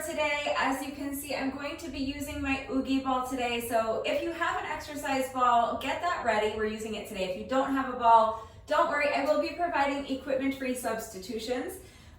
today. As you can see, I'm going to be using my Oogie ball today. So if you have an exercise ball, get that ready. We're using it today. If you don't have a ball, don't worry. I will be providing equipment-free substitutions.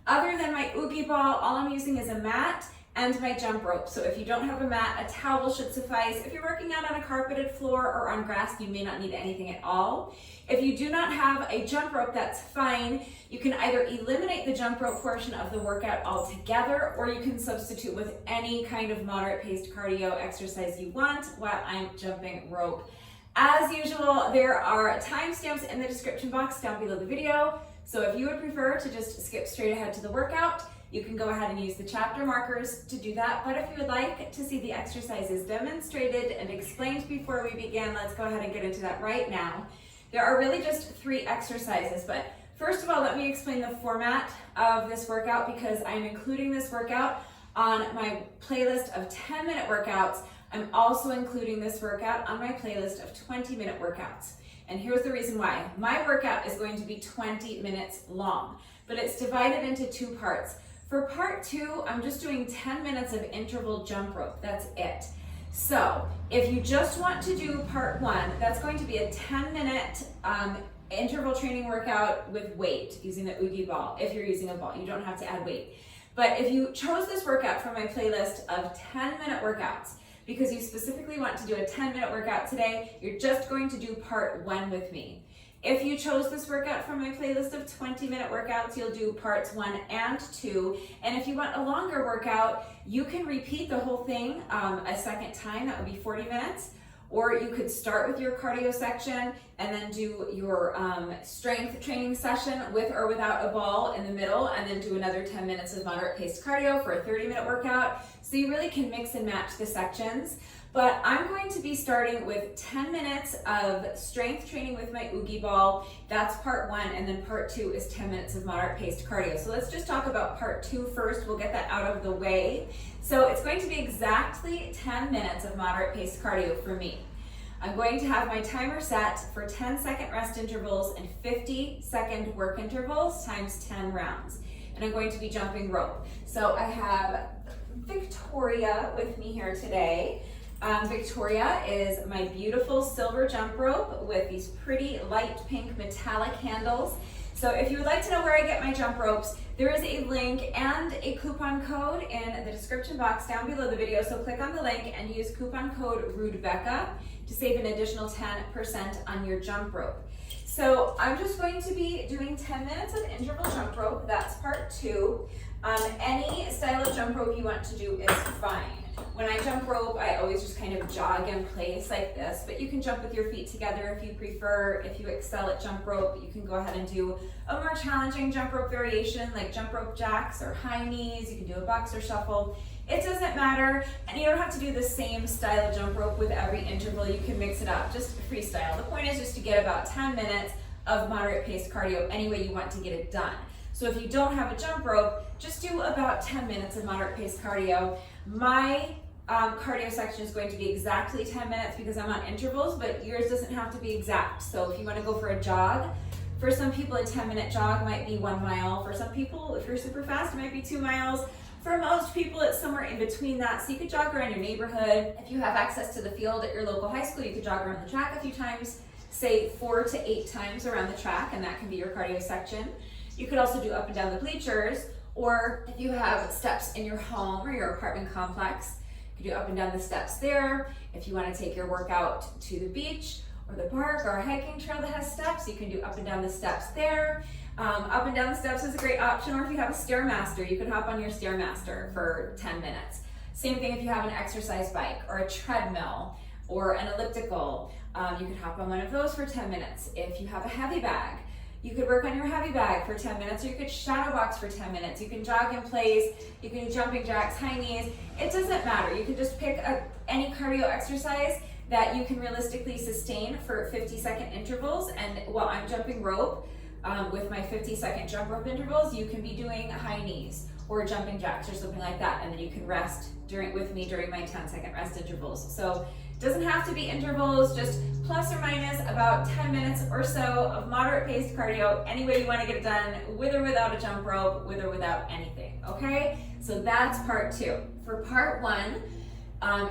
Other than my Oogie ball, all I'm using is a mat and my jump rope. So if you don't have a mat, a towel should suffice. If you're working out on a carpeted floor or on grass, you may not need anything at all. If you do not have a jump rope, that's fine. You can either eliminate the jump rope portion of the workout altogether, or you can substitute with any kind of moderate paced cardio exercise you want while I'm jumping rope. As usual, there are timestamps in the description box down below the video. So if you would prefer to just skip straight ahead to the workout, you can go ahead and use the chapter markers to do that. But if you would like to see the exercises demonstrated and explained before we begin, let's go ahead and get into that right now. There are really just 3 exercises, but first of all, let me explain the format of this workout because I'm including this workout on my playlist of 10-minute workouts. I'm also including this workout on my playlist of 20-minute workouts. And here's the reason why. My workout is going to be 20 minutes long, but it's divided into 2 parts. For part 2, I'm just doing 10 minutes of interval jump rope. That's it. So if you just want to do part 1, that's going to be a 10-minute interval training workout with weight using the Oogie ball. If you're using a ball, you don't have to add weight. But if you chose this workout from my playlist of 10-minute workouts, because you specifically want to do a 10-minute workout today, you're just going to do part 1 with me. If you chose this workout from my playlist of 20-minute workouts, you'll do parts 1 and 2. And if you want a longer workout, you can repeat the whole thing a second time. That would be 40 minutes. Or you could start with your cardio section and then do your strength training session with or without a ball in the middle, and then do another 10 minutes of moderate paced cardio for a 30-minute workout. So you really can mix and match the sections. But I'm going to be starting with 10 minutes of strength training with my Oogie ball. That's part 1, and then part 2 is 10 minutes of moderate paced cardio. So let's just talk about part 2 first. We'll get that out of the way. So it's going to be exactly 10 minutes of moderate paced cardio for me. I'm going to have my timer set for 10-second rest intervals and 50-second work intervals times 10 rounds. And I'm going to be jumping rope. So I have Victoria with me here today. Victoria is my beautiful silver jump rope with these pretty light pink metallic handles. So if you would like to know where I get my jump ropes, there is a link and a coupon code in the description box down below the video. So click on the link and use coupon code RUDEBECCA to save an additional 10% on your jump rope. So I'm just going to be doing 10 minutes of interval jump rope. That's part 2. Any style of jump rope you want to do is fine. When I jump rope, I always just kind of jog in place like this, but you can jump with your feet together if you prefer. If you excel at jump rope, you can go ahead and do a more challenging jump rope variation like jump rope jacks or high knees. You can do a boxer shuffle. It doesn't matter, and you don't have to do the same style of jump rope with every interval. You can mix it up, just freestyle. The point is just to get about 10 minutes of moderate paced cardio any way you want to get it done. So if you don't have a jump rope, just do about 10 minutes of moderate paced cardio. My cardio section is going to be exactly 10 minutes because I'm on intervals, but yours doesn't have to be exact. So if you want to go for a jog, for some people a 10-minute jog might be 1 mile. For some people, if you're super fast, it might be 2 miles. For most people, it's somewhere in between that. So you could jog around your neighborhood. If you have access to the field at your local high school, you could jog around the track a few times, say 4 to 8 times around the track, and that can be your cardio section. You could also do up and down the bleachers, or if you have steps in your home or your apartment complex, you can do up and down the steps there. If you want to take your workout to the beach or the park or a hiking trail that has steps, you can do up and down the steps there. Up and down the steps is a great option, or if you have a Stairmaster, you can hop on your Stairmaster for 10 minutes. Same thing if you have an exercise bike or a treadmill or an elliptical, you can hop on one of those for 10 minutes. If you have a heavy bag, you could work on your heavy bag for 10 minutes, or you could shadow box for 10 minutes. You can jog in place, you can do jumping jacks, high knees. It doesn't matter. You can just pick any cardio exercise that you can realistically sustain for 50-second intervals. And while I'm jumping rope, with my 50-second jump rope intervals, you can be doing high knees or jumping jacks or something like that. And then you can rest with me during my 10-second rest intervals. So Doesn't have to be intervals, just plus or minus about 10 minutes or so of moderate paced cardio, any way you want to get it done, with or without a jump rope, with or without anything, okay? So that's part 2. For part 1,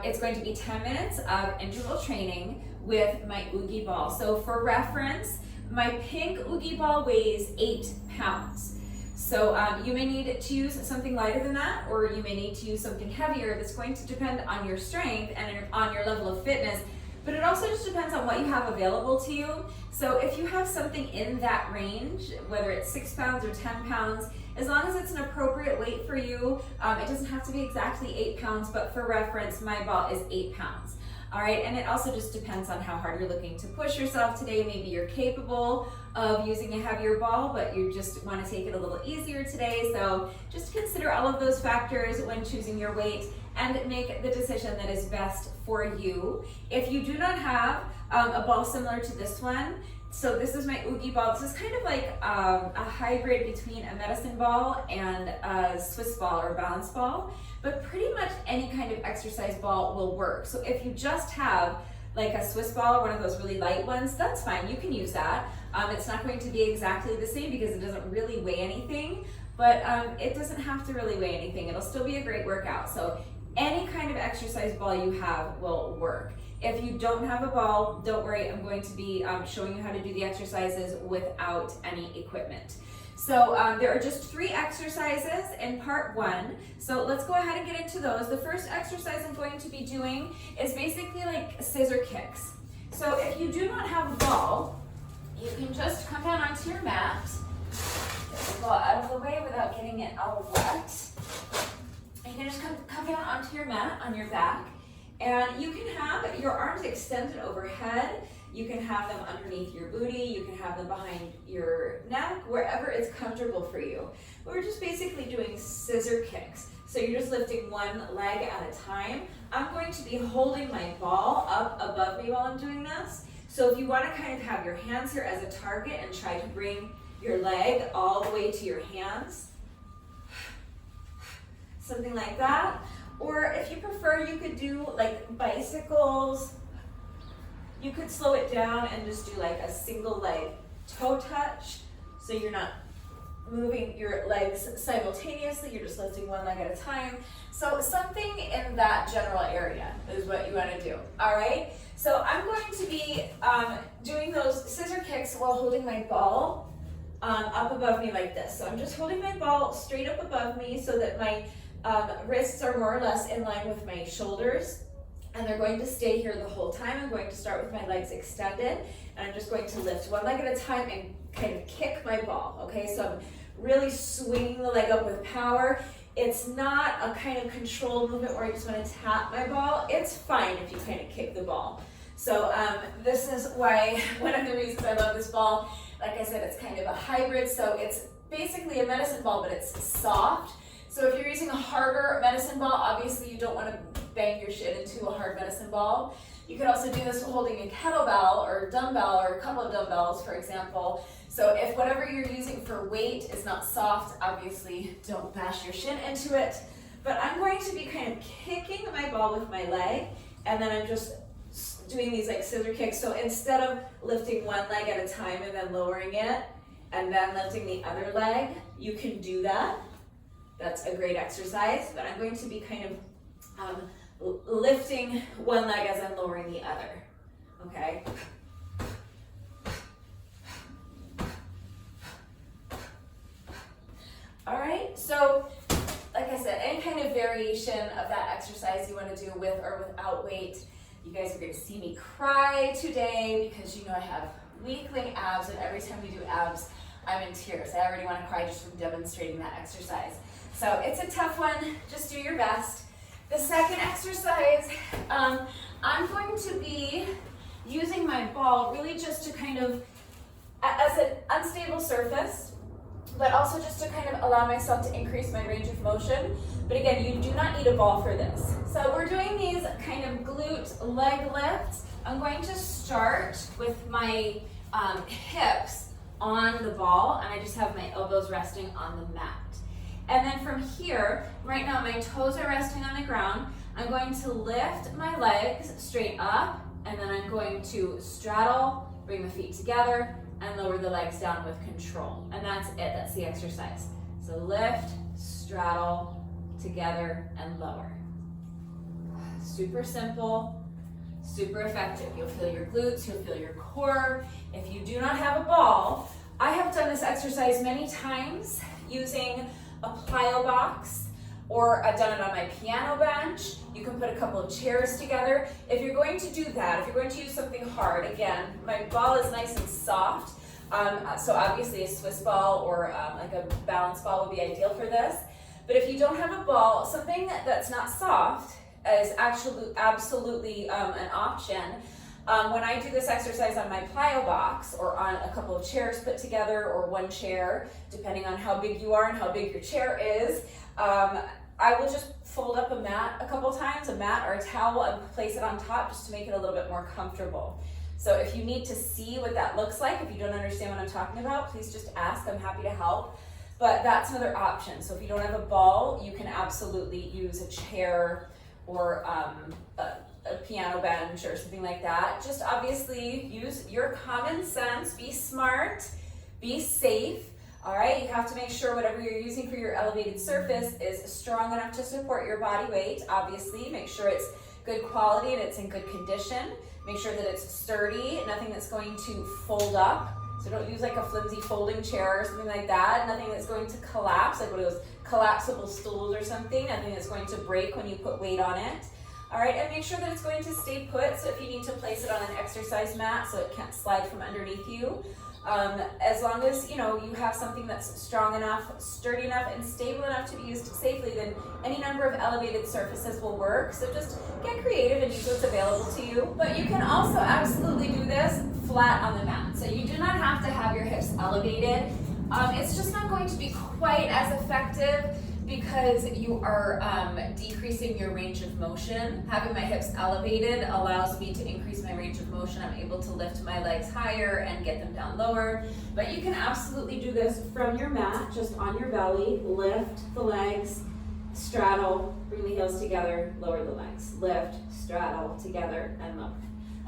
it's going to be 10 minutes of interval training with my Oogie ball. So for reference, my pink Oogie ball weighs 8 pounds. So you may need to use something lighter than that, or you may need to use something heavier. That's going to depend on your strength and on your level of fitness, but it also just depends on what you have available to you. So if you have something in that range, whether it's 6 pounds or 10 pounds, as long as it's an appropriate weight for you, it doesn't have to be exactly 8 pounds, but for reference, my ball is 8 pounds. All right, and it also just depends on how hard you're looking to push yourself today. Maybe you're capable of using a heavier ball, but you just want to take it a little easier today. So just consider all of those factors when choosing your weight and make the decision that is best for you. If you do not have a ball similar to this one, so this is my Oogie ball. This is kind of like a hybrid between a medicine ball and a Swiss ball or balance ball, but pretty much any kind of exercise ball will work. So if you just have like a Swiss ball or one of those really light ones, that's fine, you can use that. It's not going to be exactly the same because it doesn't really weigh anything, but it doesn't have to really weigh anything. It'll still be a great workout. So any kind of exercise ball you have will work. If you don't have a ball, don't worry, I'm going to be showing you how to do the exercises without any equipment. So there are just 3 exercises in part 1. So let's go ahead and get into those. The first exercise I'm going to be doing is basically like scissor kicks. So if you do not have a ball, you can just come down onto your mat, get the ball out of the way without getting it all wet. You can just come down onto your mat on your back, and you can have your arms extended overhead. You can have them underneath your booty. You can have them behind your neck, wherever it's comfortable for you. We're just basically doing scissor kicks. So you're just lifting one leg at a time. I'm going to be holding my ball up above me while I'm doing this. So if you want to kind of have your hands here as a target and try to bring your leg all the way to your hands, something like that. Or if you prefer, you could do like bicycles. You could slow it down and just do like a single leg toe touch. So you're not moving your legs simultaneously, you're just lifting one leg at a time. So something in that general area is what you want to do. All right, so I'm going to be doing those scissor kicks while holding my ball up above me like this. So I'm just holding my ball straight up above me so that my wrists are more or less in line with my shoulders, and they're going to stay here the whole time. I'm going to start with my legs extended, and I'm just going to lift one leg at a time and kind of kick my ball, okay? So I'm really swinging the leg up with power. It's not a kind of controlled movement where I just want to tap my ball. It's fine if you kind of kick the ball. So this is why, one of the reasons I love this ball, like I said, it's kind of a hybrid, so it's basically a medicine ball, but it's soft. So if you're using a harder medicine ball, obviously you don't want to bang your shit into a hard medicine ball. You could also do this holding a kettlebell or a dumbbell or a couple of dumbbells, for example. So if whatever you're using for weight is not soft, obviously don't bash your shin into it. But I'm going to be kind of kicking my ball with my leg, and then I'm just doing these like scissor kicks. So instead of lifting one leg at a time and then lowering it, and then lifting the other leg, you can do that. That's a great exercise, but I'm going to be kind of lifting one leg as I'm lowering the other, okay? All right, so like I said, any kind of variation of that exercise you want to do with or without weight. You guys are going to see me cry today because you know I have weakling abs, and every time we do abs, I'm in tears. I already want to cry just from demonstrating that exercise. So it's a tough one, just do your best. The second exercise, I'm going to be using my ball really just to kind of, as an unstable surface, but also just to kind of allow myself to increase my range of motion. But again, you do not need a ball for this. So we're doing these kind of glute leg lifts. I'm going to start with my hips on the ball, and I just have my elbows resting on the mat. And then from here, right now my toes are resting on the ground. I'm going to lift my legs straight up, and then I'm going to straddle, bring the feet together, and lower the legs down with control. And that's it, that's the exercise. So lift, straddle, together, and lower. Super simple, super effective. You'll feel your glutes, you'll feel your core. If you do not have a ball, I have done this exercise many times using a plyo box, or I've done it on my piano bench. You can put a couple of chairs together. If you're going to do that, if you're going to use something hard, again, my ball is nice and soft, so obviously a Swiss ball or like a balance ball would be ideal for this. But if you don't have a ball, something that's not soft is actually absolutely an option. When I do this exercise on my plyo box or on a couple of chairs put together or one chair, depending on how big you are and how big your chair is, I will just fold up a mat a couple times, a mat or a towel, and place it on top just to make it a little bit more comfortable. So if you need to see what that looks like, if you don't understand what I'm talking about, please just ask, I'm happy to help. But that's another option. So if you don't have a ball, you can absolutely use a chair or a piano bench or something like that. Just obviously use your common sense, be smart, be safe. All right, you have to make sure whatever you're using for your elevated surface is strong enough to support your body weight. Obviously, make sure it's good quality and it's in good condition. Make sure that it's sturdy, nothing that's going to fold up. So don't use like a flimsy folding chair or something like that. Nothing that's going to collapse, like one of those collapsible stools or something. Nothing that's going to break when you put weight on it. All right, and make sure that it's going to stay put. So if you need to place it on an exercise mat so it can't slide from underneath you, as long as you have something that's strong enough, sturdy enough, and stable enough to be used safely, then any number of elevated surfaces will work. So just get creative and use what's available to you. But you can also absolutely do this flat on the mat. So you do not have to have your hips elevated. It's just not going to be quite as effective because you are decreasing your range of motion. Having my hips elevated allows me to increase my range of motion. I'm able to lift my legs higher and get them down lower. But you can absolutely do this from your mat, just on your belly. Lift the legs, straddle, bring the heels together, lower the legs. Lift, straddle, together, and lower.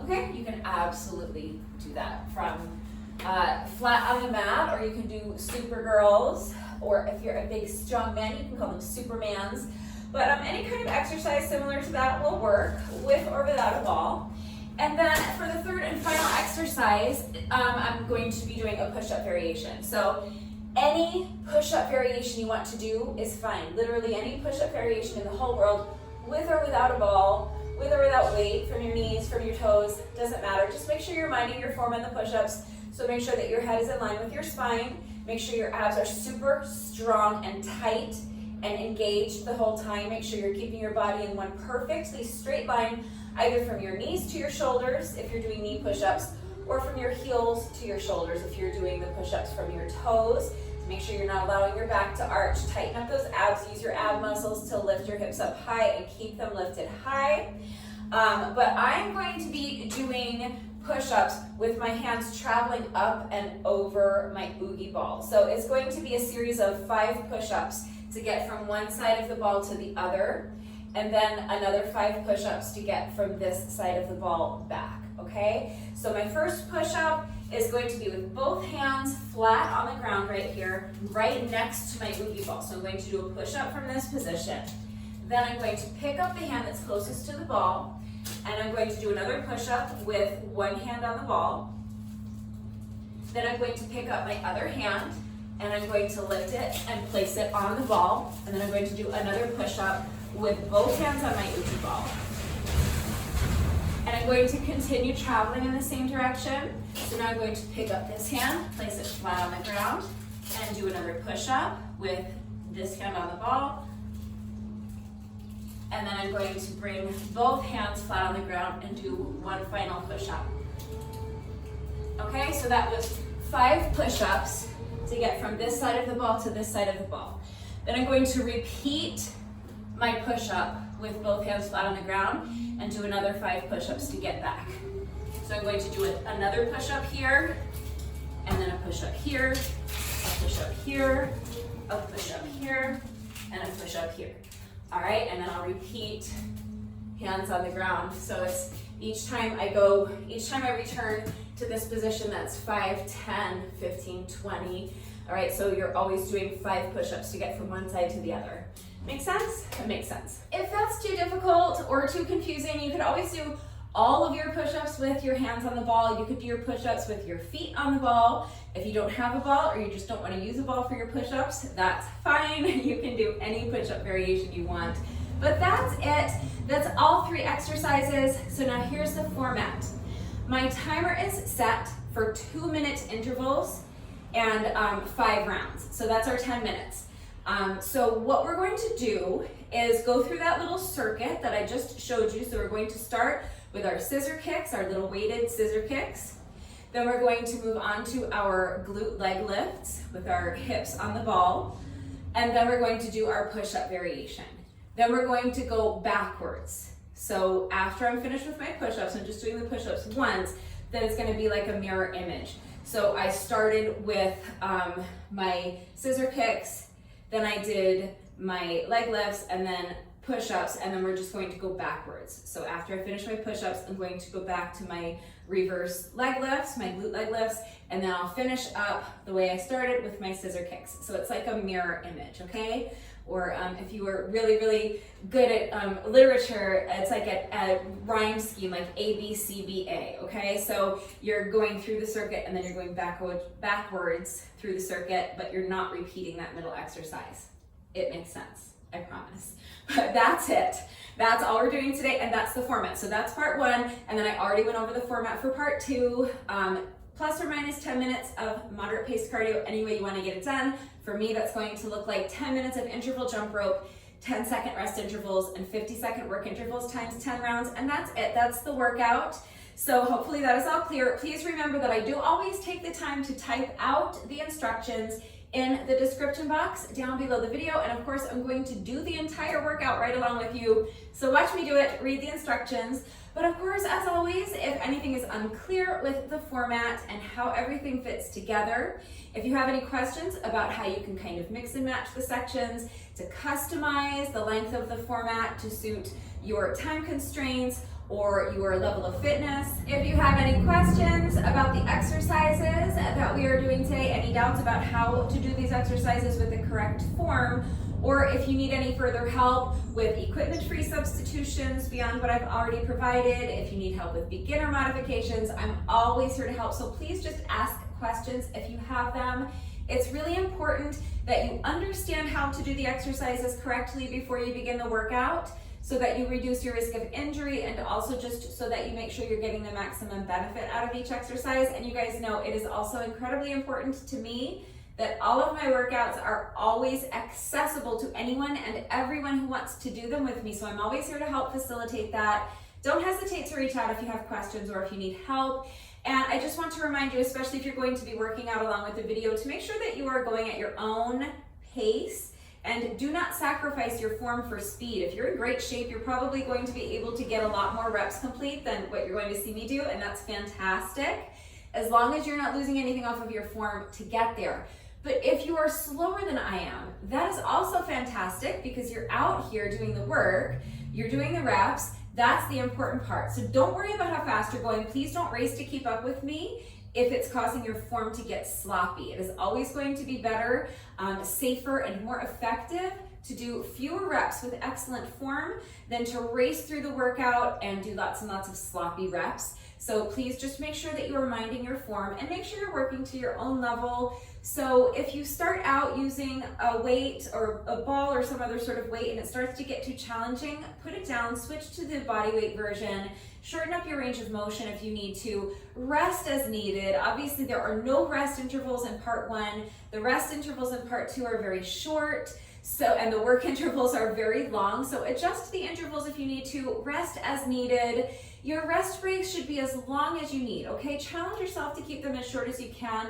Okay, you can absolutely do that from flat on the mat, or you can do Supergirls, or if you're a big strong man, you can call them Supermans. But any kind of exercise similar to that will work, with or without a ball. And then for the third and final exercise, I'm going to be doing a push-up variation. So any push-up variation you want to do is fine. Literally any push-up variation in the whole world, with or without a ball, with or without weight, from your knees, from your toes, doesn't matter. Just make sure you're minding your form on the push-ups. So make sure that your head is in line with your spine. Make sure your abs are super strong and tight and engaged the whole time. Make sure you're keeping your body in one perfectly straight line, either from your knees to your shoulders if you're doing knee push-ups, or from your heels to your shoulders if you're doing the push-ups from your toes. Make sure you're not allowing your back to arch. Tighten up those abs. Use your ab muscles to lift your hips up high and keep them lifted high. But I'm going to be doing push-ups with my hands traveling up and over my oogie ball. So it's going to be a series of 5 push-ups to get from one side of the ball to the other, and then another 5 push-ups to get from this side of the ball back, okay? So my first push-up is going to be with both hands flat on the ground right here, right next to my oogie ball. So I'm going to do a push-up from this position. Then I'm going to pick up the hand that's closest to the ball, and I'm going to do another push-up with one hand on the ball. Then I'm going to pick up my other hand, and I'm going to lift it and place it on the ball. And then I'm going to do another push-up with both hands on my oogie ball. And I'm going to continue traveling in the same direction. So now I'm going to pick up this hand, place it flat on the ground, and do another push-up with this hand on the ball. And then I'm going to bring both hands flat on the ground and do one final push-up. Okay, so that was 5 push-ups to get from this side of the ball to this side of the ball. Then I'm going to repeat my push-up with both hands flat on the ground and do another 5 push-ups to get back. So I'm going to do another push-up here, and then a push-up here, a push-up here, a push-up here, and a push-up here. All right, and then I'll repeat hands on the ground. So it's each time I return to this position, that's 5, 10, 15, 20. All right, so you're always doing 5 push-ups to get from one side to the other. Make sense? It makes sense. If that's too difficult or too confusing, you could always do all of your push-ups with your hands on the ball. You could do your push-ups with your feet on the ball. If you don't have a ball or you just don't want to use a ball for your push-ups, that's fine. You can do any push-up variation you want. But that's it. That's all 3 exercises. So now here's the format. My timer is set for 2-minute intervals and 5 rounds. So that's our 10 minutes. So what we're going to do is go through that little circuit that I just showed you. So we're going to start with our scissor kicks, our little weighted scissor kicks. Then we're going to move on to our glute leg lifts with our hips on the ball. And then we're going to do our push-up variation. Then we're going to go backwards. So after I'm finished with my push-ups, I'm just doing the push-ups once, then it's going to be like a mirror image. So I started with my scissor kicks, then I did my leg lifts, and then push-ups, and then we're just going to go backwards. So after I finish my push-ups, I'm going to go back to my reverse leg lifts, my glute leg lifts, and then I'll finish up the way I started with my scissor kicks. So it's like a mirror image, okay? Or if you were really, really good at literature, it's like a rhyme scheme, like A, B, C, B, A, okay? So you're going through the circuit and then you're going backwards through the circuit, but you're not repeating that middle exercise. It makes sense, I promise. But that's it. That's all we're doing today, and that's the format. So that's part 1, and then I already went over the format for part 2. Plus or minus 10 minutes of moderate pace cardio, any way you want to get it done. For me, that's going to look like 10 minutes of interval jump rope, 10-second rest intervals, and 50-second work intervals times 10 rounds, and that's it. That's the workout. So hopefully that is all clear. Please remember that I do always take the time to type out the instructions in the description box down below the video, and of course I'm going to do the entire workout right along with you. So watch me do it, read the instructions. But of course, as always, if anything is unclear with the format and how everything fits together, if you have any questions about how you can kind of mix and match the sections to customize the length of the format to suit your time constraints or your level of fitness. If you have any questions about the exercises that we are doing today, any doubts about how to do these exercises with the correct form, or if you need any further help with equipment-free substitutions beyond what I've already provided, if you need help with beginner modifications, I'm always here to help. So please just ask questions if you have them. It's really important that you understand how to do the exercises correctly before you begin the workout, so that you reduce your risk of injury, and also just so that you make sure you're getting the maximum benefit out of each exercise. And you guys know it is also incredibly important to me that all of my workouts are always accessible to anyone and everyone who wants to do them with me. So I'm always here to help facilitate that. Don't hesitate to reach out if you have questions or if you need help. And I just want to remind you, especially if you're going to be working out along with the video, to make sure that you are going at your own pace. And do not sacrifice your form for speed. If you're in great shape, you're probably going to be able to get a lot more reps complete than what you're going to see me do, and that's fantastic, as long as you're not losing anything off of your form to get there. But if you are slower than I am, that is also fantastic, because you're out here doing the work, you're doing the reps. That's the important part. So don't worry about how fast you're going. Please don't race to keep up with me if it's causing your form to get sloppy. It is always going to be better, safer, and more effective to do fewer reps with excellent form than to race through the workout and do lots and lots of sloppy reps. So please just make sure that you are minding your form and make sure you're working to your own level. So if you start out using a weight or a ball or some other sort of weight and it starts to get too challenging, put it down, switch to the body weight version, shorten up your range of motion if you need to, rest as needed. Obviously there are no rest intervals in part 1. The rest intervals in part 2 are very short. And the work intervals are very long. So adjust the intervals if you need to, rest as needed. Your rest breaks should be as long as you need, okay? Challenge yourself to keep them as short as you can,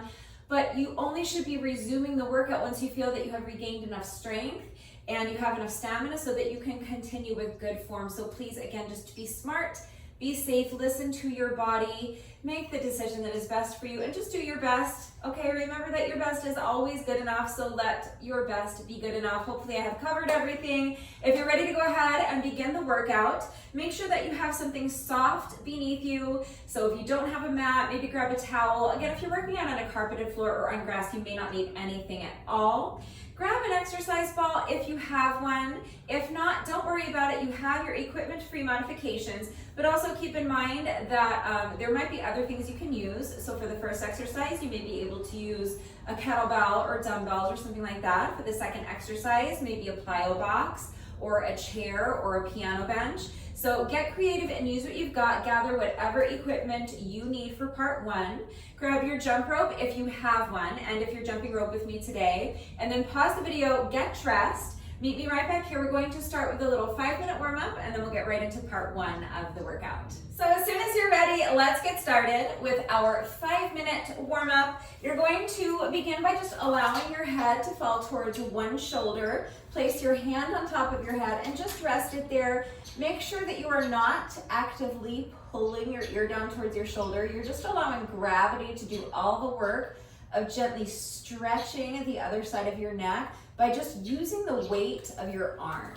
but you only should be resuming the workout once you feel that you have regained enough strength and you have enough stamina so that you can continue with good form. So please, again, just be smart, Be safe, listen to your body, make the decision that is best for you, and just do your best. Okay, remember that your best is always good enough, so let your best be good enough. Hopefully I have covered everything. If you're ready to go ahead and begin the workout, make sure that you have something soft beneath you. So if you don't have a mat, maybe grab a towel. Again, if you're working out on a carpeted floor or on grass, you may not need anything at all. Grab an exercise ball if you have one. If not, don't worry about it. You have your equipment-free modifications, but also keep in mind that there might be other things you can use. So for the first exercise, you may be able to use a kettlebell or dumbbells or something like that. For the second exercise, maybe a plyo box or a chair or a piano bench. So get creative and use what you've got. Gather whatever equipment you need for part one. Grab your jump rope if you have one, and if you're jumping rope with me today, and then pause the video, get dressed. Meet me right back here. We're going to start with a little 5-minute warm up, and then we'll get right into part one of the workout. So as soon as you're ready, let's get started with our 5-minute warm up. You're going to begin by just allowing your head to fall towards one shoulder. Place your hand on top of your head and just rest it there. Make sure that you are not actively pulling your ear down towards your shoulder. You're just allowing gravity to do all the work of gently stretching the other side of your neck by just using the weight of your arm.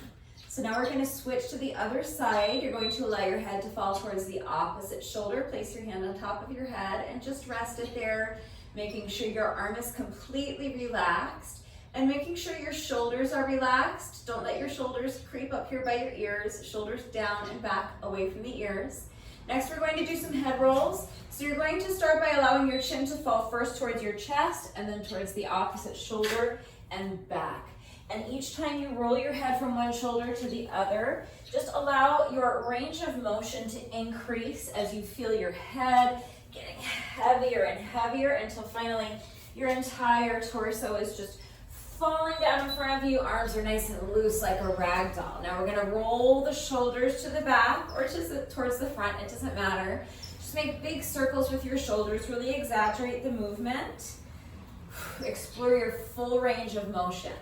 So now we're going to switch to the other side. You're going to allow your head to fall towards the opposite shoulder. Place your hand on top of your head and just rest it there, making sure your arm is completely relaxed and making sure your shoulders are relaxed. Don't let your shoulders creep up here by your ears. Shoulders down and back away from the ears. Next, we're going to do some head rolls. So you're going to start by allowing your chin to fall first towards your chest and then towards the opposite shoulder and back. And each time you roll your head from one shoulder to the other, just allow your range of motion to increase as you feel your head getting heavier and heavier until finally your entire torso is just falling down in front of you. Arms are nice and loose like a rag doll. Now we're going to roll the shoulders to the back or towards the front. It doesn't matter. Just make big circles with your shoulders. Really exaggerate the movement. Explore your full range of motion.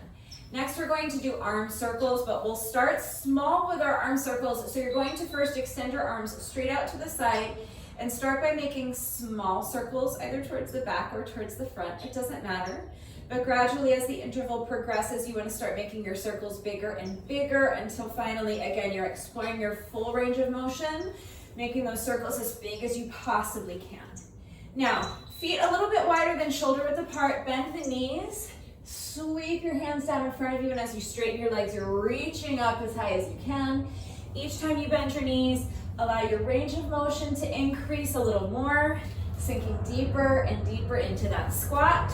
Next, we're going to do arm circles, but we'll start small with our arm circles. So you're going to first extend your arms straight out to the side and start by making small circles either towards the back or towards the front. It doesn't matter. But gradually, as the interval progresses, you want to start making your circles bigger and bigger until finally, again, you're exploring your full range of motion, making those circles as big as you possibly can. Now, feet a little bit wider than shoulder width apart, bend the knees, sweep your hands down in front of you, and as you straighten your legs, you're reaching up as high as you can. Each time you bend your knees, allow your range of motion to increase a little more, sinking deeper and deeper into that squat.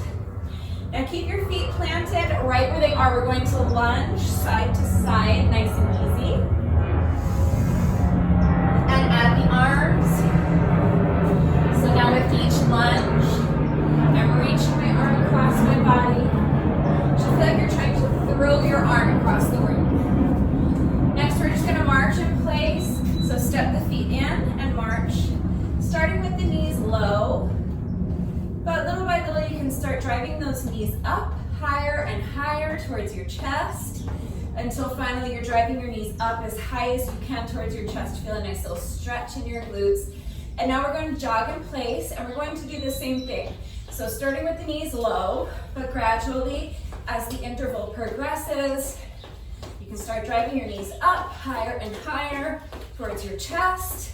Now keep your feet planted right where they are. We're going to lunge side to side, nice and easy. And add the arms. So now with each lunge, I'm reaching my arm across my body. Just feel like you're trying to throw your arm across the room. Next, we're just going to march in place. So step the feet in and march. Starting with the knees low. But little by little, you can start driving those knees up higher and higher towards your chest until finally you're driving your knees up as high as you can towards your chest. Feel a nice little stretch in your glutes. And now we're going to jog in place and we're going to do the same thing. So starting with the knees low, but gradually as the interval progresses, you can start driving your knees up higher and higher towards your chest,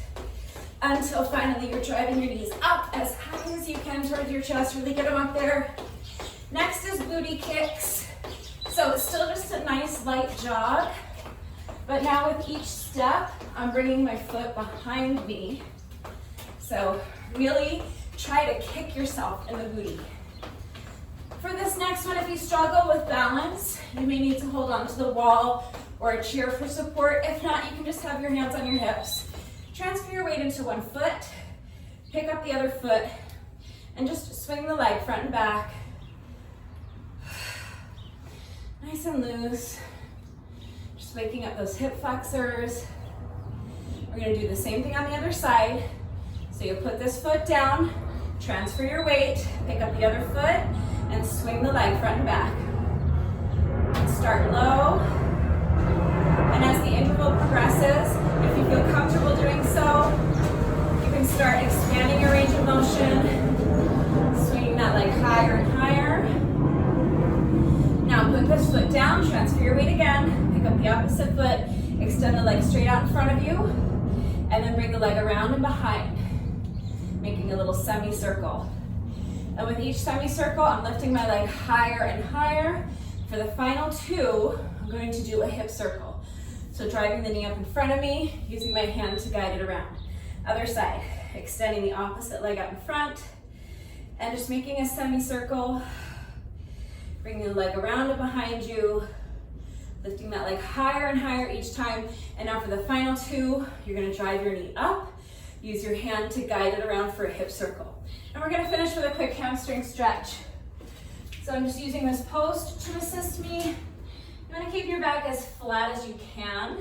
until finally you're driving your knees up as high as you can towards your chest. Really get them up there. Next is booty kicks. So it's still just a nice light jog, but now with each step, I'm bringing my foot behind me. So really try to kick yourself in the booty. For this next one, if you struggle with balance, you may need to hold on to the wall or a chair for support. If not, you can just have your hands on your hips. Transfer your weight into one foot, pick up the other foot, and just swing the leg front and back. Nice and loose. Just waking up those hip flexors. We're going to do the same thing on the other side. So you'll put this foot down, transfer your weight, pick up the other foot, and swing the leg front and back. Start low. And as the interval progresses, if you feel comfortable doing so, start expanding your range of motion, swinging that leg higher and higher. Now put this foot down, transfer your weight again, pick up the opposite foot, extend the leg straight out in front of you, and then bring the leg around and behind, making a little semicircle. And with each semicircle, I'm lifting my leg higher and higher. For the final two, I'm going to do a hip circle. So driving the knee up in front of me, using my hand to guide it around. Other side, extending the opposite leg up in front, and just making a semicircle. Bringing the leg around and behind you, lifting that leg higher and higher each time. And now for the final two, you're gonna drive your knee up, use your hand to guide it around for a hip circle. And we're gonna finish with a quick hamstring stretch. So I'm just using this post to assist me. You wanna keep your back as flat as you can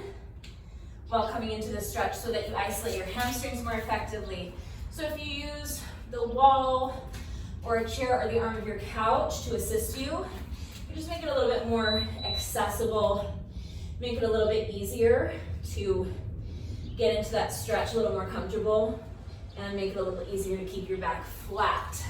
while coming into the stretch so that you isolate your hamstrings more effectively. So if you use the wall or a chair or the arm of your couch to assist you, you just make it a little bit more accessible, make it a little bit easier to get into that stretch, a little more comfortable, and make it a little easier to keep your back flat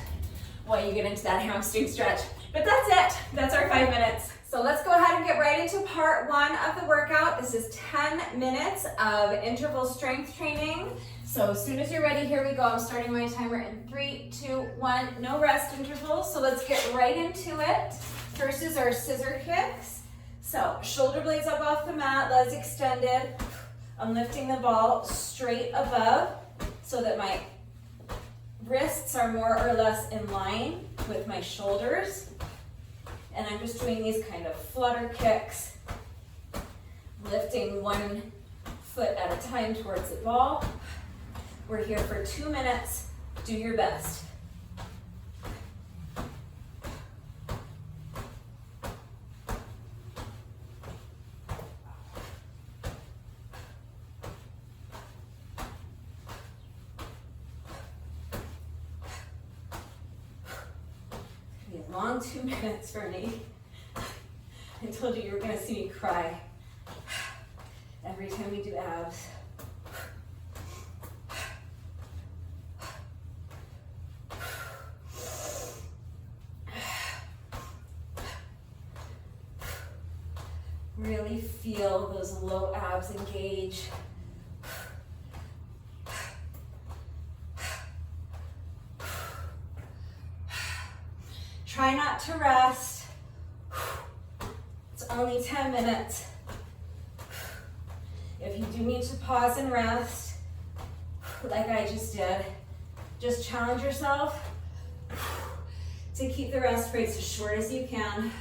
while you get into that hamstring stretch. But that's it, that's our 5 minutes. So let's go ahead and get right into part one of the workout. This is 10 minutes of interval strength training. So as soon as you're ready, here we go. I'm starting my timer in 3, 2, 1, no rest intervals. So let's get right into it. First is our scissor kicks. So shoulder blades up off the mat, legs extended. I'm lifting the ball straight above so that my wrists are more or less in line with my shoulders. And I'm just doing these kind of flutter kicks, lifting one foot at a time towards the ball. We're here for 2 minutes. Do your best. Long 2 minutes for me. I told you were going to see me cry every time we do abs. Really feel those low abs engage. Try not to rest. It's only 10 minutes. If you do need to pause and rest, like I just did, just challenge yourself to keep the rest breaks as short as you can.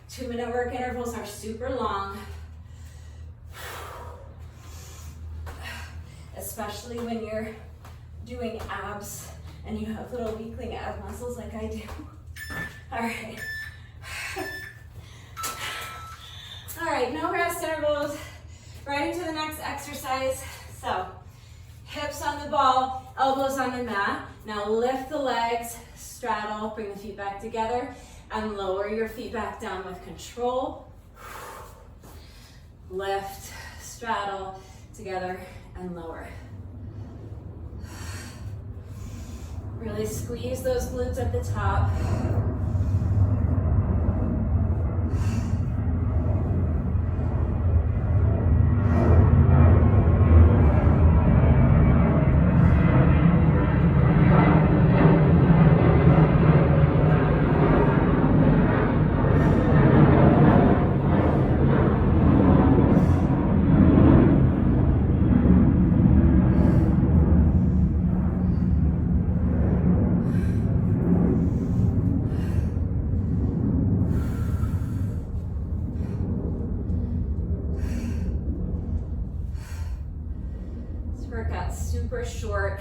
Two-minute work intervals are super long, especially when you're doing abs and you have little weakling ab muscles like I do. All right. All right, no rest intervals. Right into the next exercise. So, hips on the ball, elbows on the mat. Now lift the legs, straddle, bring the feet back together, and lower your feet back down with control. Lift, straddle, together, and lower. Really squeeze those glutes at the top. Super short,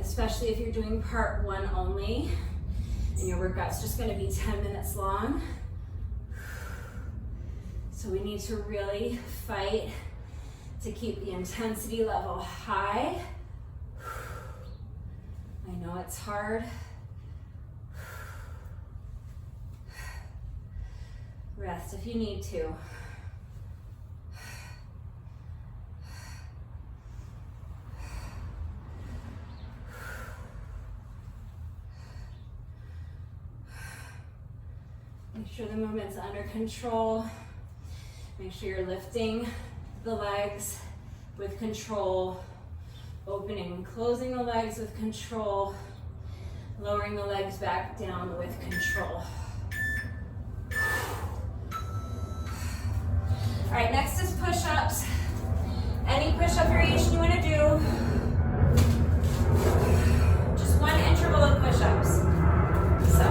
especially if you're doing part one only, and your workout's just going to be 10 minutes long. So we need to really fight to keep the intensity level high. I know it's hard. Rest if you need to. Make sure the movement's under control. Make sure you're lifting the legs with control, opening and closing the legs with control, lowering the legs back down with control. All right, next is push-ups. Any push-up variation you want to do. Just one interval of push-ups. So,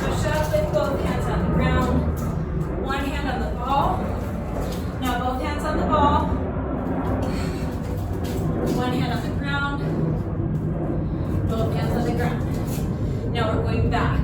push up with both hands on the ground, one hand on the ball. Now both hands on the ball, one hand on the ground, both hands on the ground. Now we're going back.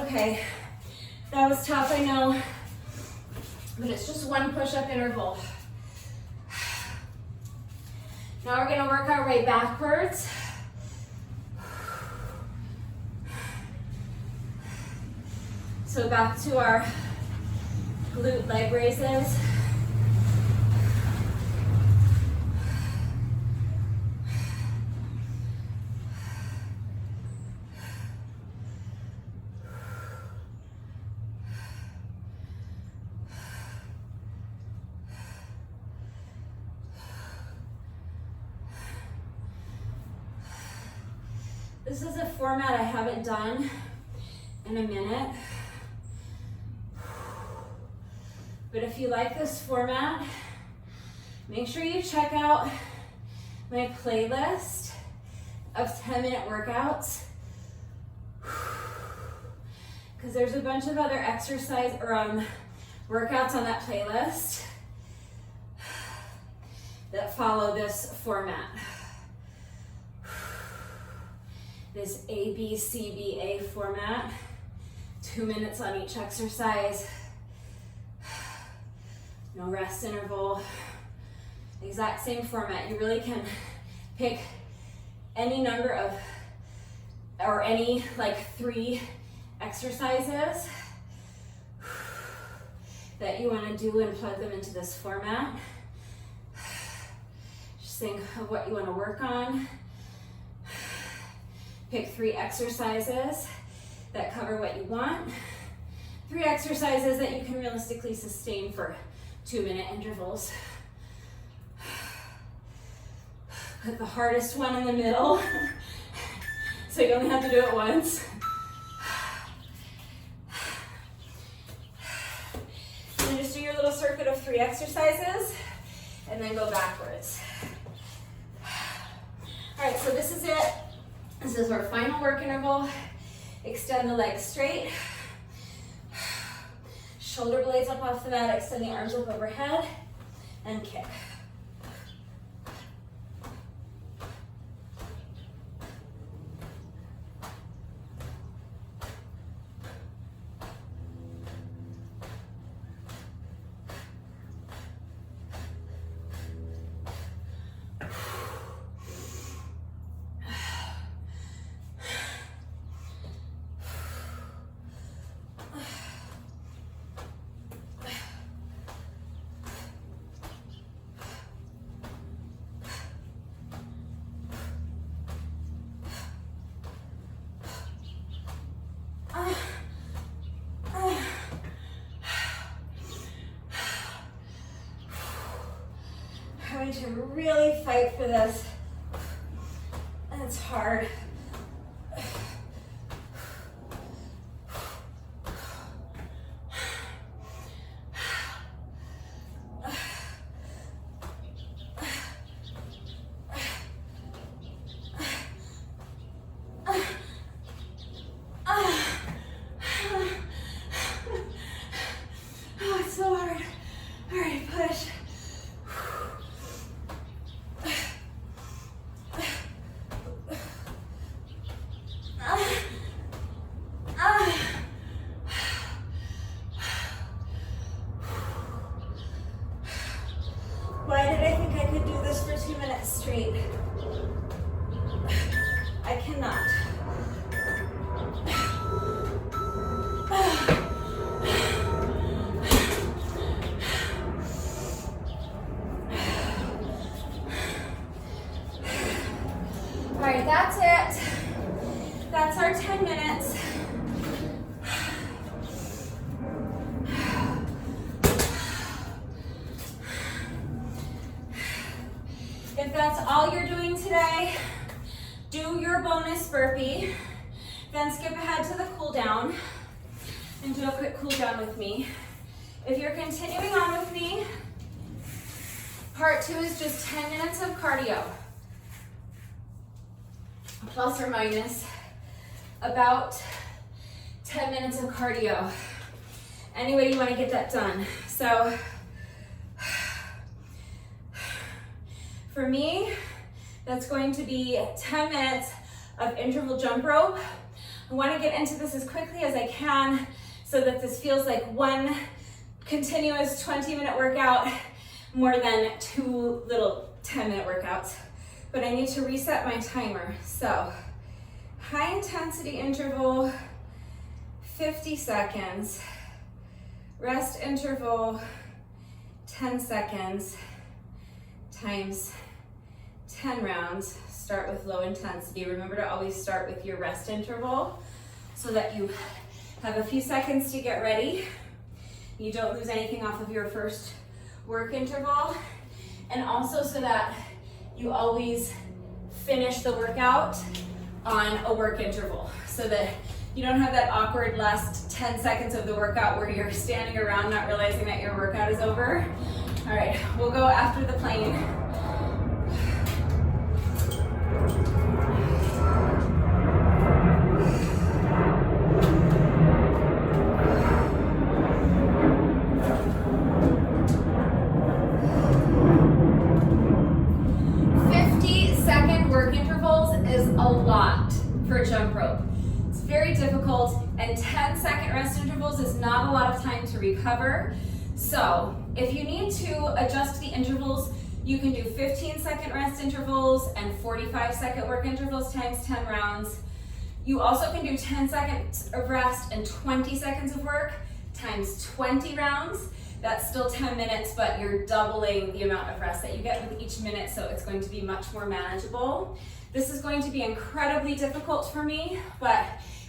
Okay, that was tough, I know, but it's just one push-up interval. Now we're gonna work our way backwards. So back to our glute leg raises. This is a format I haven't done in a minute. But if you like this format, make sure you check out my playlist of 10-minute workouts, because there's a bunch of other exercise or workouts on that playlist that follow this format. This ABCBA format, 2 minutes on each exercise, no rest interval, exact same format. You really can pick any number of, or any like 3 exercises that you want to do and plug them into this format. Just think of what you want to work on. Pick 3 exercises that cover what you want. 3 exercises that you can realistically sustain for 2-minute intervals. Put the hardest one in the middle, so you only have to do it once. And just do your little circuit of 3 exercises, and then go backwards. All right, so this is it. This is our final work interval. Extend the legs straight. Shoulder blades up off the mat, extend the arms up overhead, and kick. having to really fight for this, and it's hard. Why did I think I could do this for 2 minutes straight? I cannot. All right, that's it. That's our 10 minutes. If that's all you're doing today, do your bonus burpee, then skip ahead to the cool down and do a quick cool down with me. If you're continuing on with me, part 2 is just 10 minutes of cardio, plus or minus about 10 minutes of cardio. Any way you want to get that done. So for me, that's going to be 10 minutes of interval jump rope. I want to get into this as quickly as I can so that this feels like one continuous 20-minute workout more than 2 little 10-minute workouts. But I need to reset my timer. So, high intensity interval, 50 seconds. Rest interval, 10 seconds times 10 rounds. Start with low intensity. Remember to always start with your rest interval so that you have a few seconds to get ready. You don't lose anything off of your first work interval. And also so that you always finish the workout on a work interval so that you don't have that awkward last 10 seconds of the workout where you're standing around not realizing that your workout is over. All right, we'll go after the plane. For jump rope. It's very difficult, and 10-second rest intervals is not a lot of time to recover. So if you need to adjust the intervals, you can do 15-second rest intervals and 45-second work intervals times 10 rounds. You also can do 10 seconds of rest and 20 seconds of work times 20 rounds. That's still 10 minutes, but you're doubling the amount of rest that you get with each minute, so it's going to be much more manageable. This is going to be incredibly difficult for me, but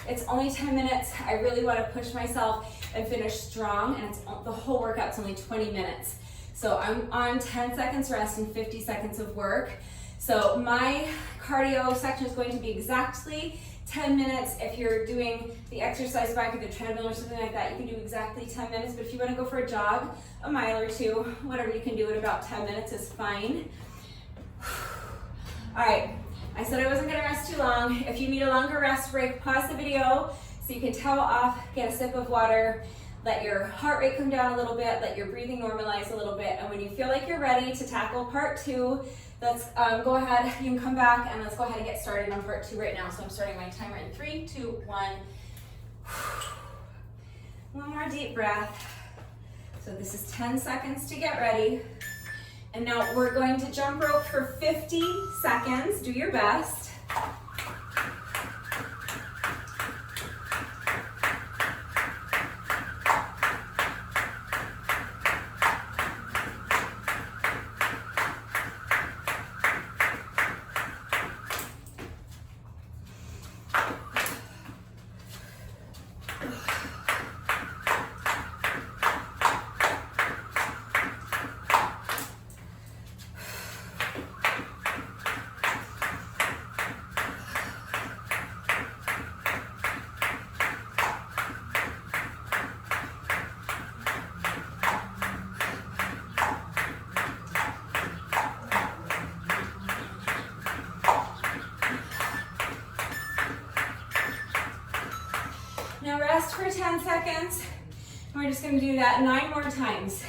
it's only 10 minutes. I really want to push myself and finish strong, and the whole workout's only 20 minutes. So I'm on 10 seconds rest and 50 seconds of work. So my cardio section is going to be exactly 10 minutes. If you're doing the exercise bike or the treadmill or something like that, you can do exactly 10 minutes. But if you want to go for a jog, a mile or two, whatever you can do in about 10 minutes is fine. All right. I said I wasn't gonna rest too long. If you need a longer rest break, pause the video so you can towel off, get a sip of water, let your heart rate come down a little bit, let your breathing normalize a little bit, and when you feel like you're ready to tackle part 2, let's go ahead, you can come back and let's go ahead and get started on part 2 right now. So I'm starting my timer in 3, 2, 1. One more deep breath. So this is 10 seconds to get ready. And now we're going to jump rope for 50 seconds. Do your best. rest for 10 seconds. We're just gonna do that 9 more times.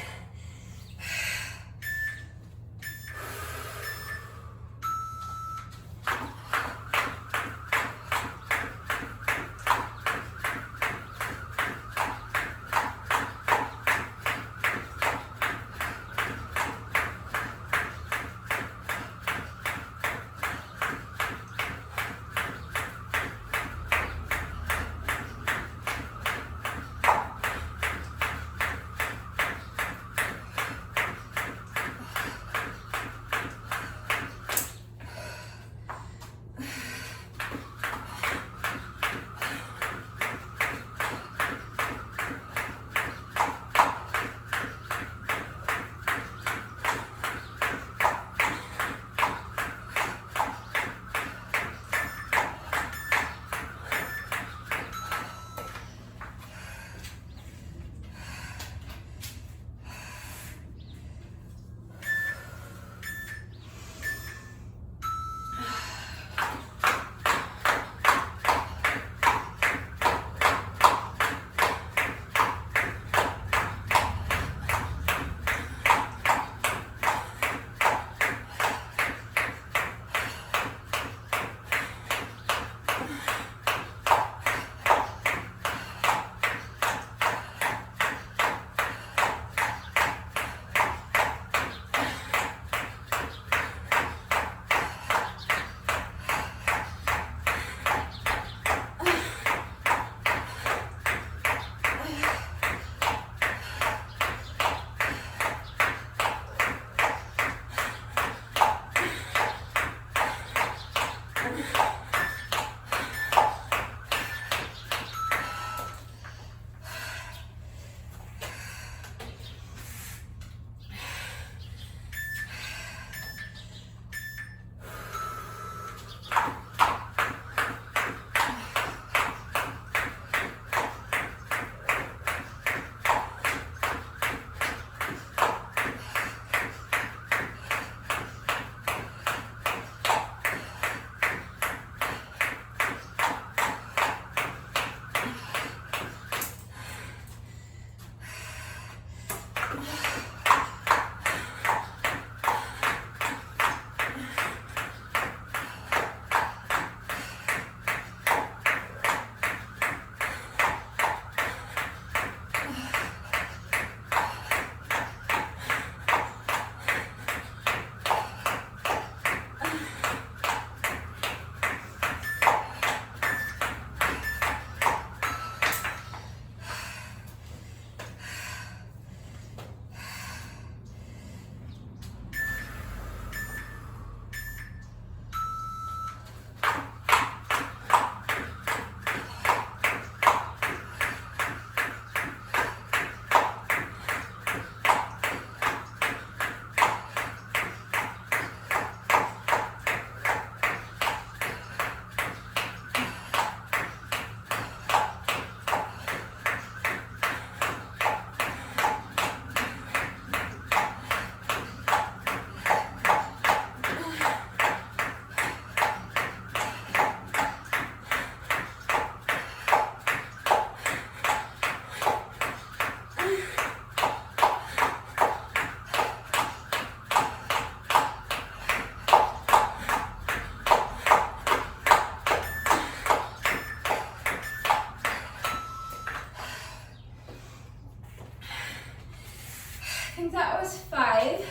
think that was 5.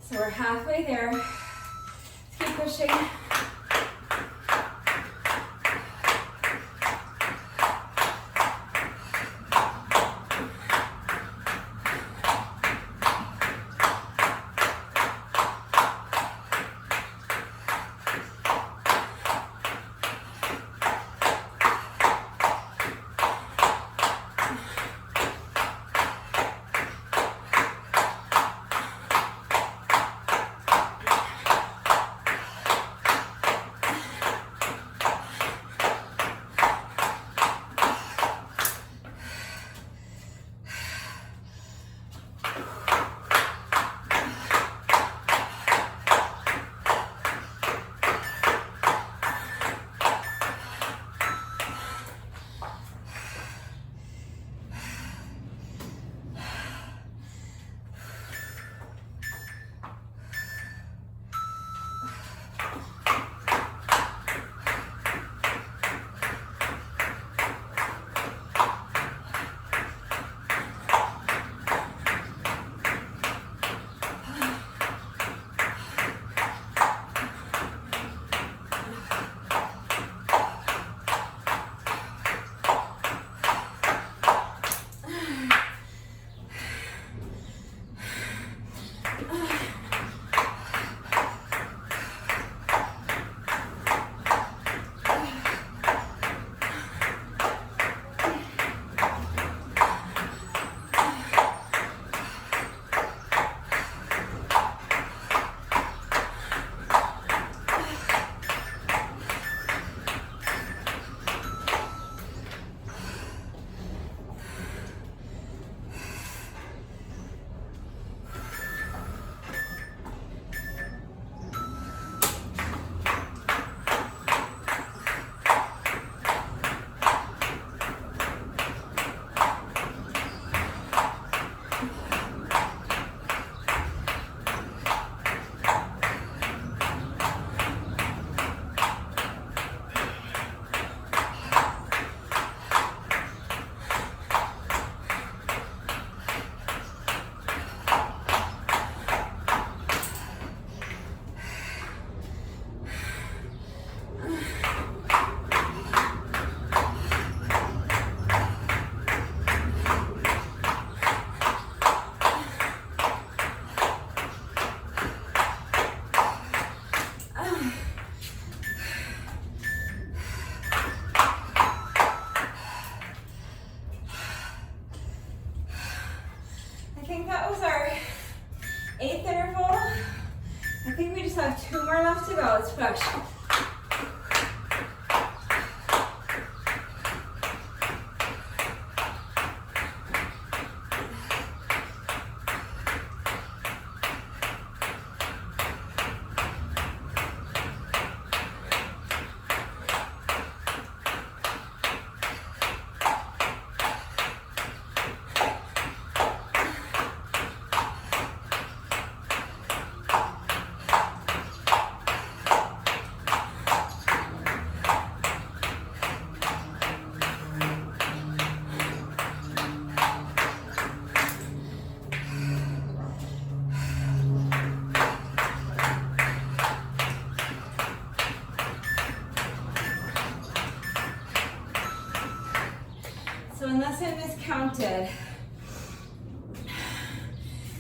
So we're halfway there. Let's keep pushing. I think that was our 8th interval. I think we just have 2 more left to go. Let's push. So unless I miscounted,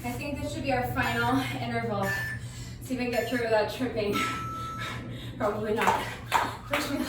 I think this should be our final interval. See if I can get through without tripping. Probably not. Push me.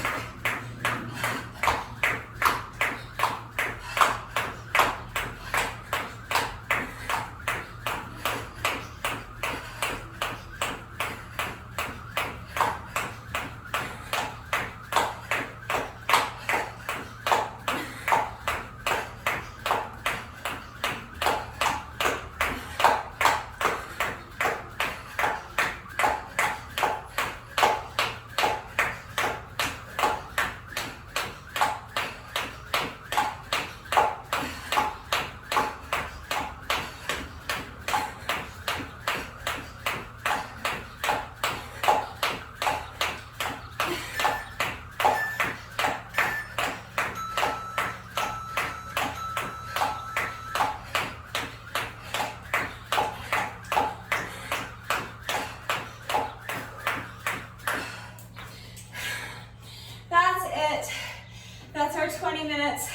That's our 20 minutes.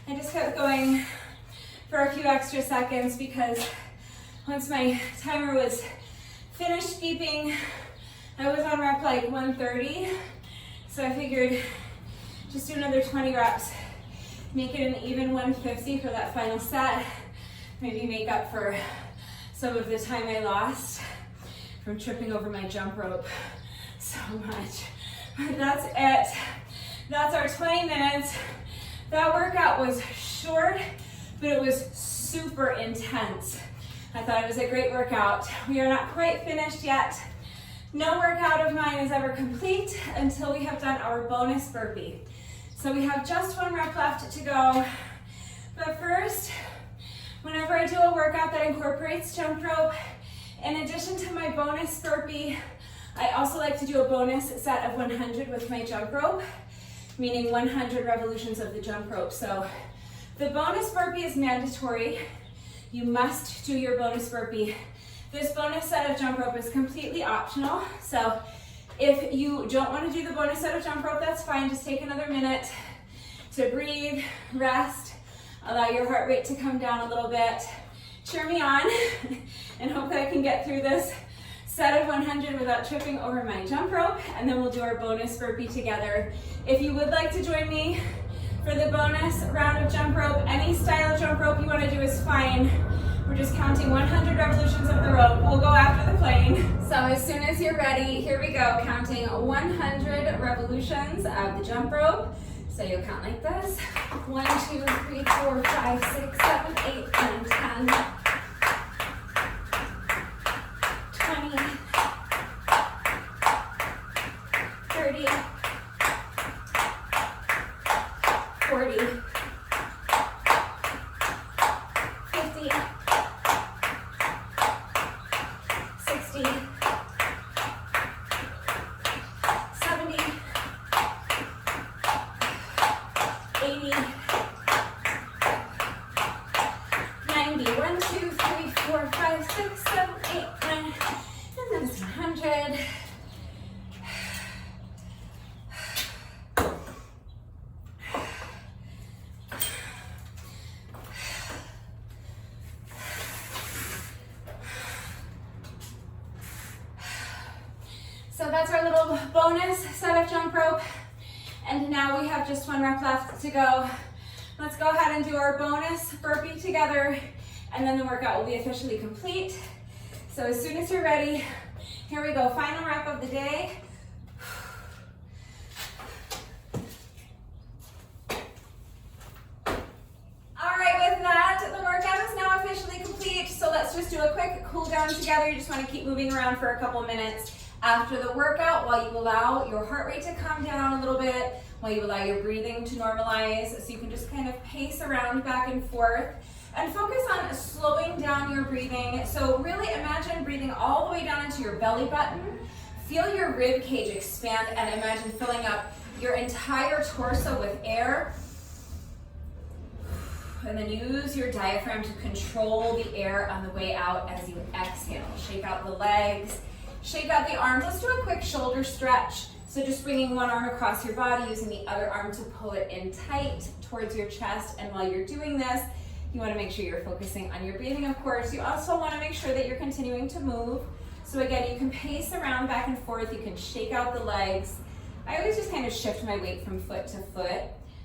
I just kept going for a few extra seconds because once my timer was finished beeping, I was on rep like 130. So I figured just do another 20 reps, make it an even 150 for that final set. Maybe make up for some of the time I lost from tripping over my jump rope so much. But that's it. That's our 20 minutes. That workout was short, but it was super intense. I thought it was a great workout. We are not quite finished yet. No workout of mine is ever complete until we have done our bonus burpee. So we have just 1 rep left to go. But first, whenever I do a workout that incorporates jump rope, in addition to my bonus burpee, I also like to do a bonus set of 100 with my jump rope, meaning 100 revolutions of the jump rope. So the bonus burpee is mandatory. You must do your bonus burpee. This bonus set of jump rope is completely optional. So if you don't want to do the bonus set of jump rope, that's fine. Just take another minute to breathe, rest, allow your heart rate to come down a little bit. Cheer me on and hope that I can get through this set of 100 without tripping over my jump rope, and then we'll do our bonus burpee together. If you would like to join me for the bonus round of jump rope, any style of jump rope you want to do is fine. We're just counting 100 revolutions of the rope. We'll go after the plane. So as soon as you're ready, here we go, counting 100 revolutions of the jump rope. So you'll count like this. 1, 2, 3, 4, 5, 6, 7, 8, 9, 10. 20, 30, 40, 50, 60, 70, 80, 90, 1, 2, 3, 4, 5, 6, 7, 8, 9, and then it's 100. So that's our little bonus set of jump rope. And now we have just 1 rep left to go. Let's go ahead and do our bonus burpee together and then the workout will be officially complete. So as soon as you're ready, here we go. Final rep of the day. All right, with that, the workout is now officially complete. So let's just do a quick cool down together. You just want to keep moving around for a couple minutes after the workout while you allow your heart rate to come down a little bit, while you allow your breathing to normalize. So you can just kind of pace around back and forth and focus on slowing down your breathing. So really imagine breathing all the way down into your belly button. Feel your rib cage expand and imagine filling up your entire torso with air. And then use your diaphragm to control the air on the way out as you exhale. Shake out the legs, shake out the arms. Let's do a quick shoulder stretch. So just bringing one arm across your body, using the other arm to pull it in tight towards your chest. And while you're doing this, you want to make sure you're focusing on your breathing, of course. You also want to make sure that you're continuing to move. So again, you can pace around back and forth. You can shake out the legs. I always just kind of shift my weight from foot to foot.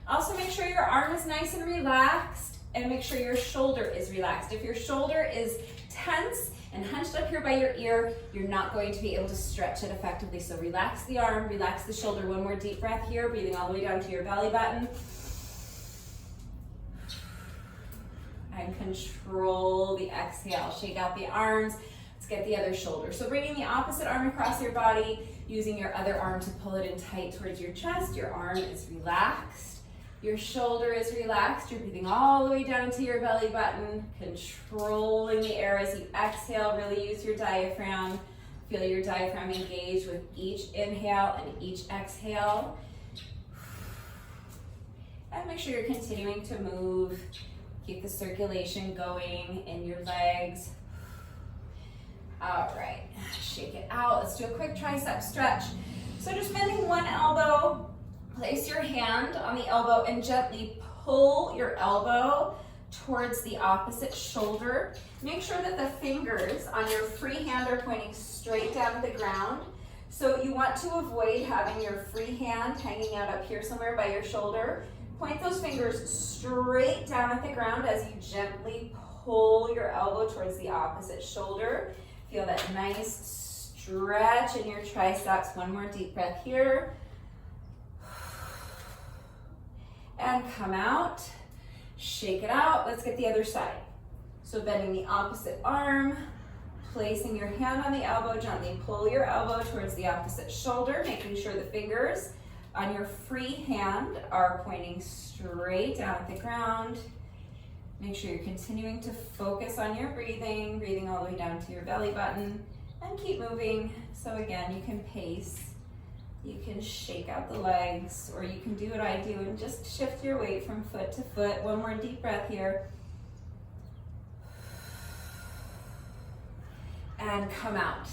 Also make sure your arm is nice and relaxed, and make sure your shoulder is relaxed. If your shoulder is tense and hunched up here by your ear, you're not going to be able to stretch it effectively. So relax the arm, relax the shoulder. One more deep breath here, breathing all the way down to your belly button. And control the exhale. Shake out the arms. Let's get the other shoulder. So bringing the opposite arm across your body, using your other arm to pull it in tight towards your chest. Your arm is relaxed. Your shoulder is relaxed. You're breathing all the way down into your belly button, controlling the air as you exhale. Really use your diaphragm. Feel your diaphragm engage with each inhale and each exhale. And make sure you're continuing to move. Keep the circulation going in your legs. All right, shake it out. Let's do a quick tricep stretch. So just bending one elbow, place your hand on the elbow and gently pull your elbow towards the opposite shoulder. Make sure that the fingers on your free hand are pointing straight down to the ground. So you want to avoid having your free hand hanging out up here somewhere by your shoulder. Point those fingers straight down at the ground as you gently pull your elbow towards the opposite shoulder. Feel that nice stretch in your triceps. One more deep breath here. And come out. Shake it out. Let's get the other side. So bending the opposite arm, placing your hand on the elbow, gently pull your elbow towards the opposite shoulder, making sure the fingers on your free hand are pointing straight down at the ground. Make sure you're continuing to focus on your breathing, breathing all the way down to your belly button, and keep moving. So again, you can pace, you can shake out the legs, or you can do what I do and just shift your weight from foot to foot. One more deep breath here. And come out.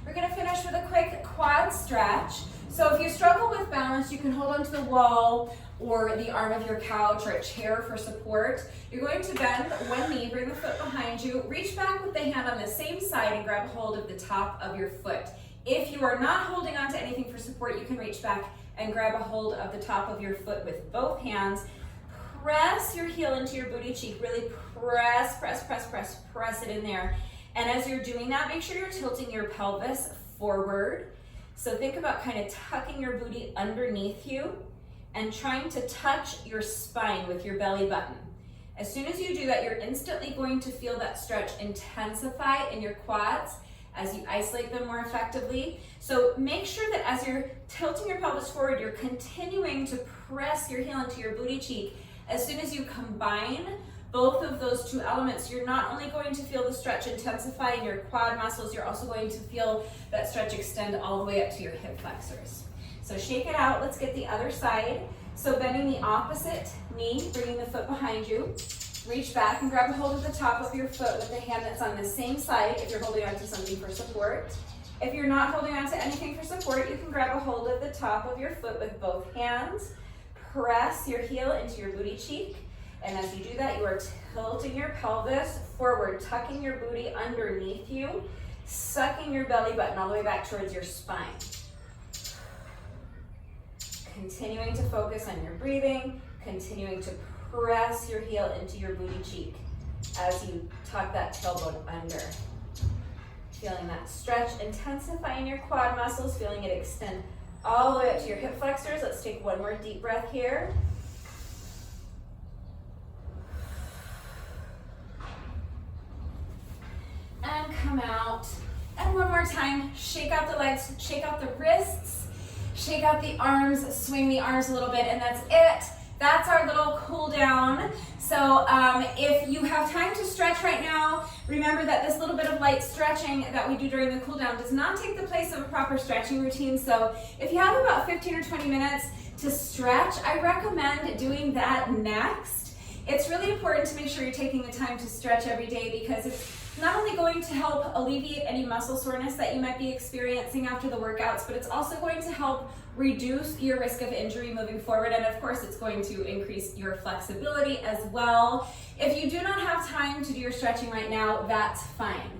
We're gonna finish with a quick quad stretch. So if you struggle with balance, you can hold onto the wall or the arm of your couch or a chair for support. You're going to bend one knee, bring the foot behind you, reach back with the hand on the same side and grab hold of the top of your foot. If you are not holding onto anything for support, you can reach back and grab a hold of the top of your foot with both hands. Press your heel into your booty cheek. Really press it in there. And as you're doing that, make sure you're tilting your pelvis forward. So think about kind of tucking your booty underneath you and trying to touch your spine with your belly button. As soon as you do that, you're instantly going to feel that stretch intensify in your quads as you isolate them more effectively. So make sure that as you're tilting your pelvis forward, you're continuing to press your heel into your booty cheek. As soon as you combine both of those two elements, you're not only going to feel the stretch intensify in your quad muscles, you're also going to feel that stretch extend all the way up to your hip flexors. So shake it out. Let's get the other side. So bending the opposite knee, bringing the foot behind you. Reach back and grab a hold of the top of your foot with the hand that's on the same side if you're holding onto something for support. If you're not holding onto anything for support, you can grab a hold of the top of your foot with both hands. Press your heel into your booty cheek. And as you do that, you are tilting your pelvis forward, tucking your booty underneath you, sucking your belly button all the way back towards your spine. Continuing to focus on your breathing, continuing to press your heel into your booty cheek. as you tuck that tailbone under. Feeling that stretch, intensifying your quad muscles, feeling it extend all the way up to your hip flexors. Let's take one more deep breath here. And come out. And one more time, shake out the legs, shake out the wrists, shake out the arms, swing the arms a little bit, and that's it. That's our little cool down. So if you have time to stretch right now, remember that this little bit of light stretching that we do during the cool down does not take the place of a proper stretching routine. So if you have about 15 or 20 minutes to stretch, I recommend doing that next. It's really important to make sure you're taking the time to stretch every day, because it's not only going to help alleviate any muscle soreness that you might be experiencing after the workouts, but it's also going to help reduce your risk of injury moving forward. And of course, it's going to increase your flexibility as well. If you do not have time to do your stretching right now, that's fine.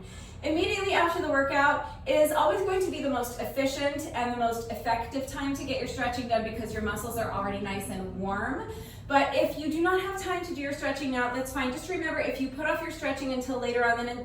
Immediately after the workout is always going to be the most efficient and the most effective time to get your stretching done, because your muscles are already nice and warm. But if you do not have time to do your stretching now, that's fine. Just remember, if you put off your stretching until later on in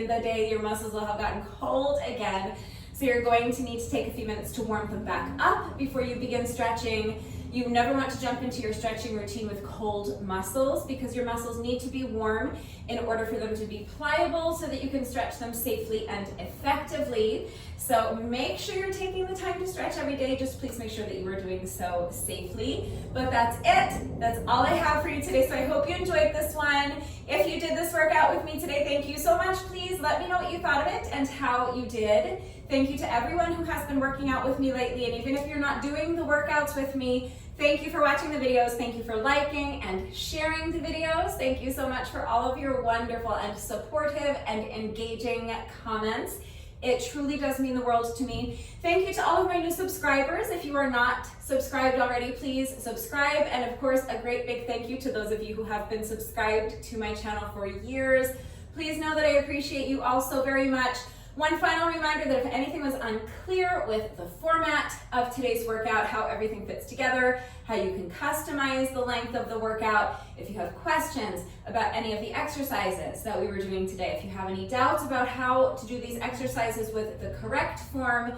the day, your muscles will have gotten cold again. So you're going to need to take a few minutes to warm them back up before you begin stretching. You never want to jump into your stretching routine with cold muscles, because your muscles need to be warm in order for them to be pliable so that you can stretch them safely and effectively. So make sure you're taking the time to stretch every day. Just please make sure that you are doing so safely. But that's it. That's all I have for you today. So I hope you enjoyed this one. If you did this workout with me today, thank you so much. Please let me know what you thought of it and how you did. Thank you to everyone who has been working out with me lately. And even if you're not doing the workouts with me, thank you for watching the videos. Thank you for liking and sharing the videos. Thank you so much for all of your wonderful and supportive and engaging comments. It truly does mean the world to me. Thank you to all of my new subscribers. If you are not subscribed already, please subscribe. And of course, a great big thank you to those of you who have been subscribed to my channel for years. Please know that I appreciate you all so very much. One final reminder that if anything was unclear with the format of today's workout, how everything fits together, how you can customize the length of the workout, if you have questions about any of the exercises that we were doing today, if you have any doubts about how to do these exercises with the correct form,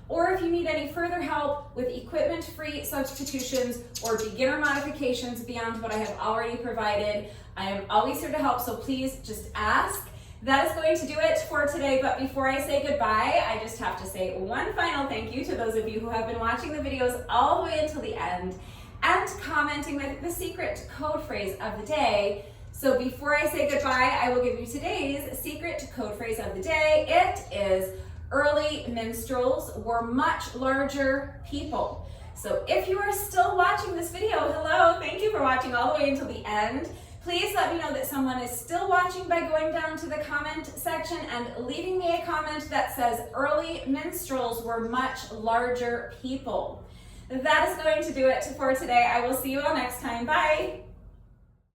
or if you need any further help with equipment-free substitutions or beginner modifications beyond what I have already provided, I am always here to help, so please just ask. That is going to do it for today, but before I say goodbye, I just have to say one final thank you to those of you who have been watching the videos all the way until the end and commenting with the secret code phrase of the day. So before I say goodbye, I will give you today's secret code phrase of the day. It is early minstrels were much larger people. So if you are still watching this video, hello, thank you for watching all the way until the end. Please let me know that someone is still watching by going down to the comment section and leaving me a comment that says early minstrels were much larger people. That is going to do it for today. I will see you all next time. Bye.